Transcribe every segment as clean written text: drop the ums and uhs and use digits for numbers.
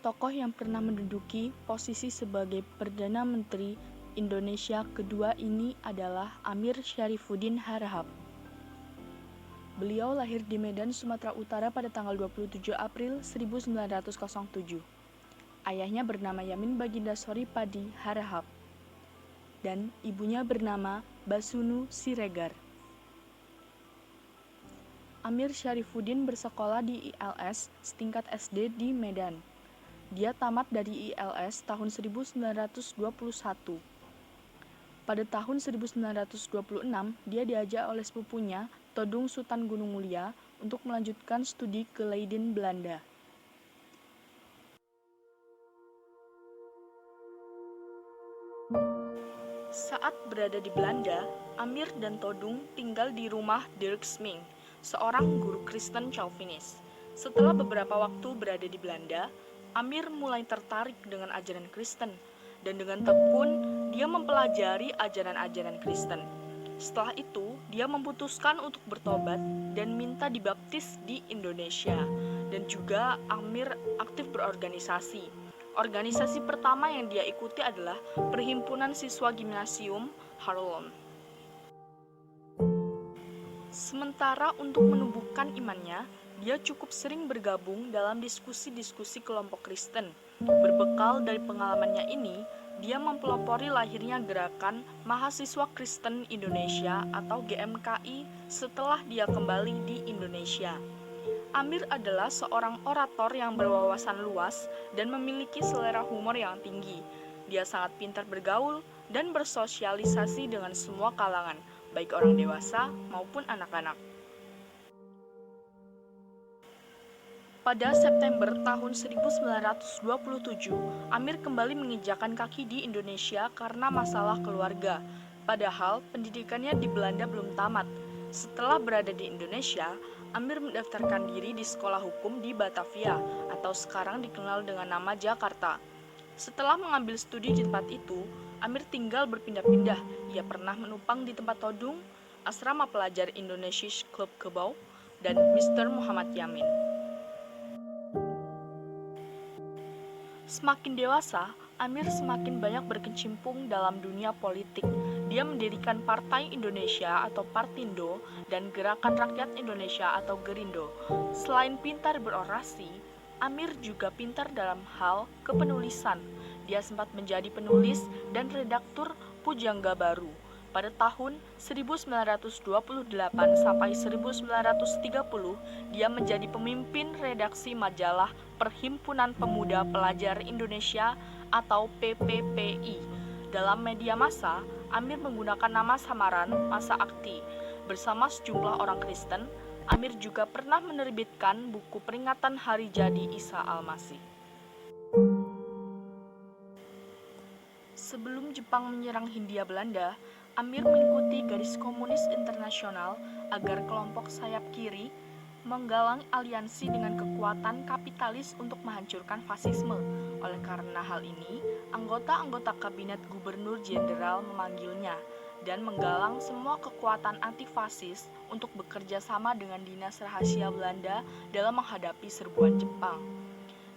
tokoh yang pernah menduduki posisi sebagai Perdana Menteri Indonesia kedua ini adalah Amir Syarifuddin Harahap. Beliau lahir di Medan, Sumatera Utara pada tanggal 27 April 1907. Ayahnya bernama Yamin Baginda Soripadi Harahap dan ibunya bernama Basunu Siregar. Amir Syarifuddin bersekolah di ILS setingkat SD di Medan. Dia tamat dari ILS tahun 1921. Pada tahun 1926, dia diajak oleh sepupunya, Todung Sultan Gunung Mulia, untuk melanjutkan studi ke Leiden, Belanda. Saat berada di Belanda, Amir dan Todung tinggal di rumah Dirk Smink, seorang guru Kristen Calvinis. Setelah beberapa waktu berada di Belanda, Amir mulai tertarik dengan ajaran Kristen, dan dengan tekun dia mempelajari ajaran-ajaran Kristen. Setelah itu, dia memutuskan untuk bertobat dan minta dibaptis di Indonesia. Dan juga Amir aktif berorganisasi. Organisasi pertama yang dia ikuti adalah Perhimpunan Siswa Gimnasium Harlem. Sementara untuk menumbuhkan imannya, dia cukup sering bergabung dalam diskusi-diskusi kelompok Kristen. Berbekal dari pengalamannya ini, dia mempelopori lahirnya gerakan Mahasiswa Kristen Indonesia atau GMKI setelah dia kembali di Indonesia. Amir adalah seorang orator yang berwawasan luas dan memiliki selera humor yang tinggi. Dia sangat pintar bergaul dan bersosialisasi dengan semua kalangan, baik orang dewasa maupun anak-anak. Pada September tahun 1927, Amir kembali menginjakan kaki di Indonesia karena masalah keluarga. Padahal pendidikannya di Belanda belum tamat. Setelah berada di Indonesia, Amir mendaftarkan diri di sekolah hukum di Batavia atau sekarang dikenal dengan nama Jakarta. Setelah mengambil studi di tempat itu, Amir tinggal berpindah-pindah. Ia pernah menumpang di tempat Todung, Asrama Pelajar Indonesia Klub Kebau, dan Mr. Muhammad Yamin. Semakin dewasa, Amir semakin banyak berkecimpung dalam dunia politik. Dia mendirikan Partai Indonesia atau Partindo dan Gerakan Rakyat Indonesia atau Gerindo. Selain pintar berorasi, Amir juga pintar dalam hal kepenulisan. Dia sempat menjadi penulis dan redaktur Pujangga Baru. Pada tahun 1928 sampai 1930, dia menjadi pemimpin redaksi majalah Perhimpunan Pemuda Pelajar Indonesia atau PPPI. Dalam media massa, Amir menggunakan nama samaran Masa Akti. Bersama sejumlah orang Kristen, Amir juga pernah menerbitkan buku peringatan Hari Jadi Isa Al-Masih. Sebelum Jepang menyerang Hindia Belanda, Amir mengikuti garis komunis internasional agar kelompok sayap kiri menggalang aliansi dengan kekuatan kapitalis untuk menghancurkan fasisme. Oleh karena hal ini, anggota-anggota kabinet gubernur jenderal memanggilnya dan menggalang semua kekuatan anti-fasis untuk bekerja sama dengan dinas rahasia Belanda dalam menghadapi serbuan Jepang.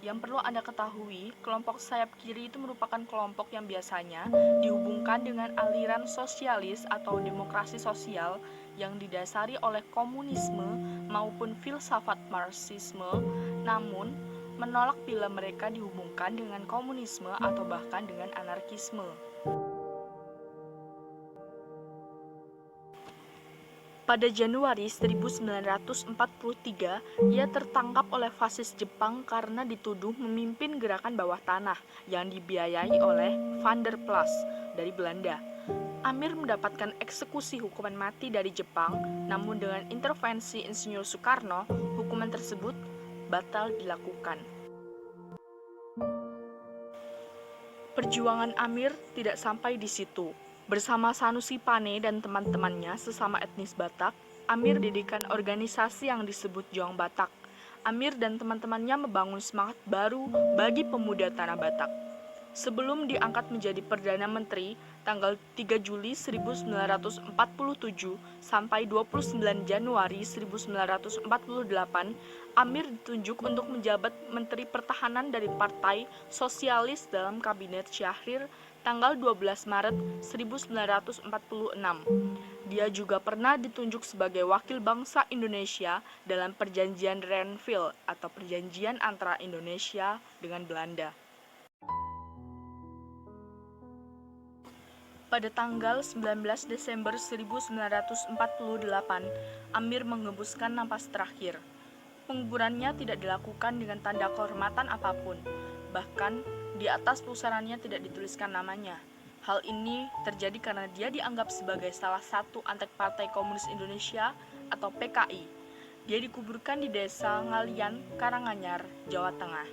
Yang perlu Anda ketahui, kelompok sayap kiri itu merupakan kelompok yang biasanya dihubungkan dengan aliran sosialis atau demokrasi sosial yang didasari oleh komunisme maupun filsafat Marxisme, namun menolak bila mereka dihubungkan dengan komunisme atau bahkan dengan anarkisme. Pada Januari 1943, ia tertangkap oleh fasis Jepang karena dituduh memimpin gerakan bawah tanah yang dibiayai oleh Van der Plas dari Belanda. Amir mendapatkan eksekusi hukuman mati dari Jepang, namun dengan intervensi Insinyur Soekarno, hukuman tersebut batal dilakukan. Perjuangan Amir tidak sampai di situ. Bersama Sanusi Pane dan teman-temannya sesama etnis Batak, Amir mendirikan organisasi yang disebut Juang Batak. Amir dan teman-temannya membangun semangat baru bagi pemuda tanah Batak. Sebelum diangkat menjadi Perdana Menteri, tanggal 3 Juli 1947 sampai 29 Januari 1948, Amir ditunjuk untuk menjabat Menteri Pertahanan dari Partai Sosialis dalam Kabinet Syahrir tanggal 12 Maret 1946. Dia juga pernah ditunjuk sebagai wakil bangsa Indonesia dalam Perjanjian Renville atau perjanjian antara Indonesia dengan Belanda. Pada tanggal 19 Desember 1948, Amir mengembuskan napas terakhir. Penguburannya tidak dilakukan dengan tanda kehormatan apapun, bahkan di atas pusarannya tidak dituliskan namanya. Hal ini terjadi karena dia dianggap sebagai salah satu antek Partai Komunis Indonesia atau PKI. Dia dikuburkan di Desa Ngalian, Karanganyar, Jawa Tengah.